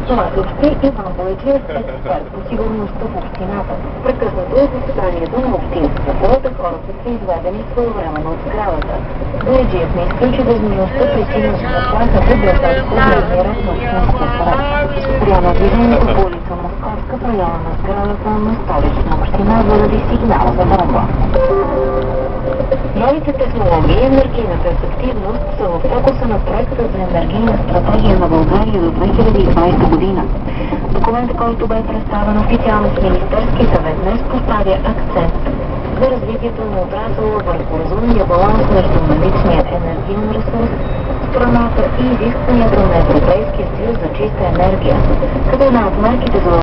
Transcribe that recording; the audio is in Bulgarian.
Това съобщи Иван Бойчев, експерт по сигурността в общината. Прекъснато е заседанието на Общинския съвет, хората са изведени своевременно от сградата. Бояджиев не изключи възможността причината за атаката да е от дневния ред на Общинския съвет. Спрямо движението по улица Московска в района на сградата на Столична община заради сигнал за бомба. Новите технологии и енергийната ефективност са в фокуса на проекта за енергийна стратегия на България до 2020 година. Документът, който бе представен официално в Министерския съвет, днес поставя акцент за развитието на отрасъла върху разумния баланс между наличния енергиен ресурс в страната и изискванията на Европейския съюз за чиста енергия, като една от мерките за